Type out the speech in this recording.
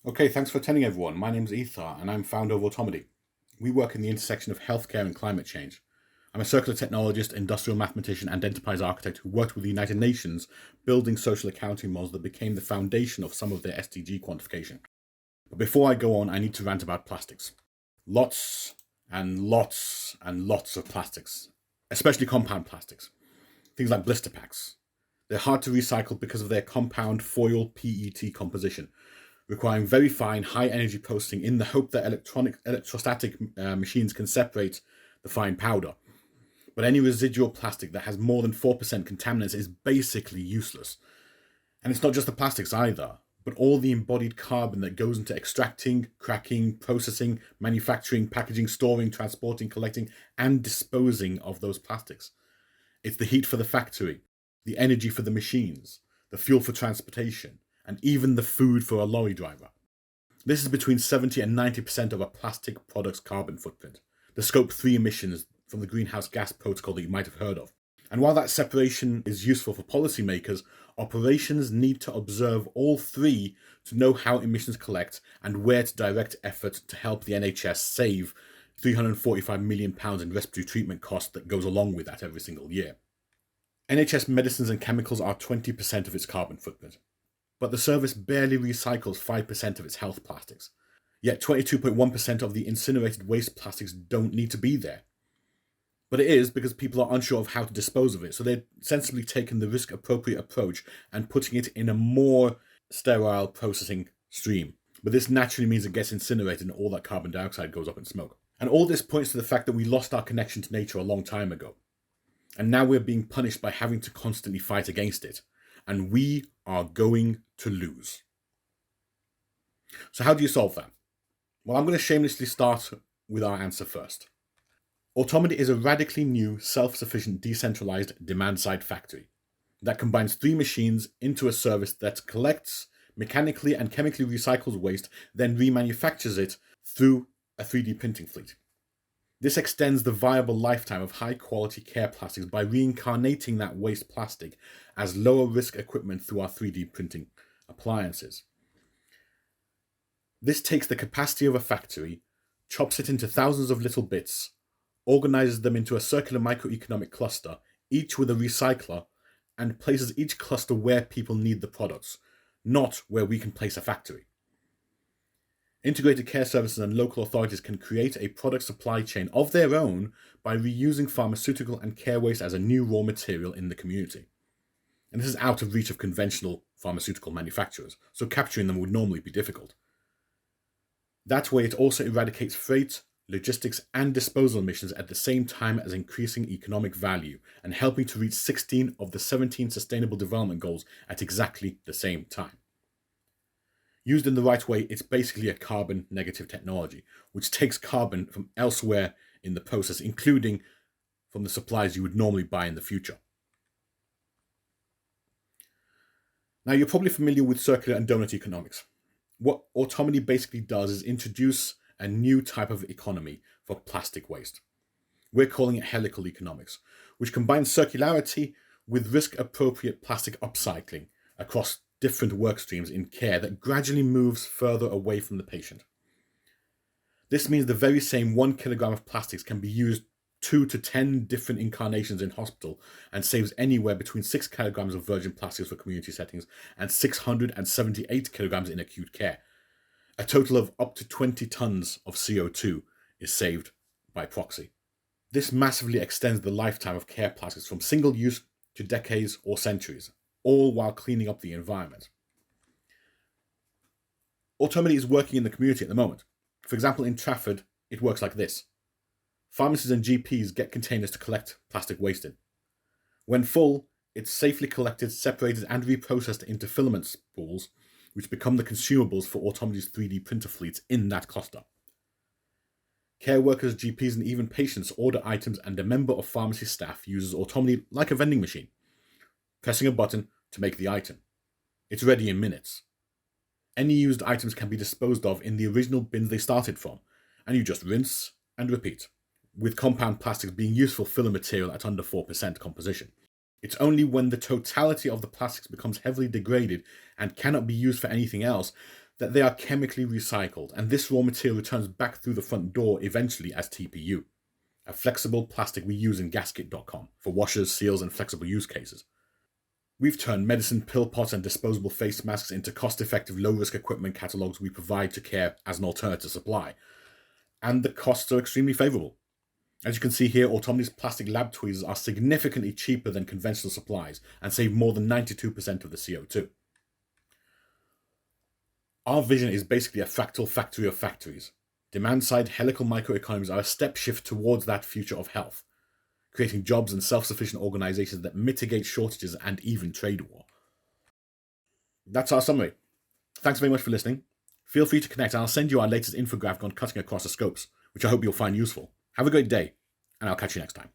Okay, thanks for attending everyone. My name's Ethar and I'm founder of Automedi. We work in the intersection of healthcare and climate change. I'm a circular technologist, industrial mathematician, and enterprise architect who worked with the United Nations building social accounting models that became the foundation of some of their SDG quantification. But before I go on, I need to rant about plastics. Lots and lots and lots of plastics, especially compound plastics. Things like blister packs. They're hard to recycle because of their compound foil PET composition, requiring very fine, high-energy processing in the hope that electrostatic machines can separate the fine powder. But any residual plastic that has more than 4% contaminants is basically useless. And it's not just the plastics either, but all the embodied carbon that goes into extracting, cracking, processing, manufacturing, packaging, storing, transporting, collecting, and disposing of those plastics. It's the heat for the factory, the energy for the machines, the fuel for transportation, and even the food for a lorry driver. This is between 70 and 90% of a plastic product's carbon footprint, the Scope 3 emissions from the greenhouse gas protocol that you might have heard of. And while that separation is useful for policymakers, operations need to observe all three to know how emissions collect and where to direct effort to help the NHS save £345 million in respiratory treatment costs that goes along with that every single year. NHS medicines and chemicals are 20% of its carbon footprint, but the service barely recycles 5% of its health plastics. Yet 22.1% of the incinerated waste plastics don't need to be there. But it is because people are unsure of how to dispose of it, so they're sensibly taking the risk-appropriate approach and putting it in a more sterile processing stream. But this naturally means it gets incinerated and all that carbon dioxide goes up in smoke. And all this points to the fact that we lost our connection to nature a long time ago. And now we're being punished by having to constantly fight against it. And we are going to lose. So how do you solve that? Well, I'm going to shamelessly start with our answer first. Automedi is a radically new, self-sufficient, decentralized demand-side factory that combines three machines into a service that collects, mechanically and chemically recycles waste, then remanufactures it through a 3D printing fleet. This extends the viable lifetime of high-quality care plastics by reincarnating that waste plastic as lower-risk equipment through our 3D printing appliances. This takes the capacity of a factory, chops it into thousands of little bits, organizes them into a circular microeconomic cluster, each with a recycler, and places each cluster where people need the products, not where we can place a factory. Integrated care services and local authorities can create a product supply chain of their own by reusing pharmaceutical and care waste as a new raw material in the community. And this is out of reach of conventional pharmaceutical manufacturers, so capturing them would normally be difficult. That way, it also eradicates freight, logistics, and disposal emissions at the same time as increasing economic value and helping to reach 16 of the 17 Sustainable Development Goals at exactly the same time. Used in the right way, it's basically a carbon negative technology, which takes carbon from elsewhere in the process, including from the supplies you would normally buy in the future. Now, you're probably familiar with circular and donut economics. What Automedi basically does is introduce a new type of economy for plastic waste. We're calling it helical economics, which combines circularity with risk-appropriate plastic upcycling across different work streams in care that gradually moves further away from the patient. This means the very same 1 kilogram of plastics can be used 2 to 10 different incarnations in hospital and saves anywhere between 6 kilograms of virgin plastics for community settings and 678 kilograms in acute care. A total of up to 20 tons of CO2 is saved by proxy. This massively extends the lifetime of care plastics from single use to decades or centuries, all while cleaning up the environment. Automedi is working in the community at the moment. For example, in Trafford, it works like this. Pharmacies and GPs get containers to collect plastic waste in. When full, it's safely collected, separated, and reprocessed into filament spools, which become the consumables for Automedi's 3D printer fleets in that cluster. Care workers, GPs, and even patients order items, and a member of pharmacy staff uses Automedi like a vending machine, pressing a button to make the item. It's ready in minutes. Any used items can be disposed of in the original bins they started from, and you just rinse and repeat, with compound plastics being useful filler material at under 4% composition. It's only when the totality of the plastics becomes heavily degraded and cannot be used for anything else that they are chemically recycled, and this raw material returns back through the front door eventually as TPU, a flexible plastic we use in gasket.com for washers, seals, and flexible use cases. We've turned medicine pill pots and disposable face masks into cost-effective, low-risk equipment catalogs we provide to care as an alternative supply, and the costs are extremely favourable. As you can see here, Automedi's plastic lab tweezers are significantly cheaper than conventional supplies and save more than 92% of the CO2. Our vision is basically a fractal factory of factories. Demand-side helical microeconomies are a step shift towards that future of health, creating jobs and self-sufficient organizations that mitigate shortages and even trade war. That's our summary. Thanks very much for listening. Feel free to connect and I'll send you our latest infographic on cutting across the scopes, which I hope you'll find useful. Have a great day, and I'll catch you next time.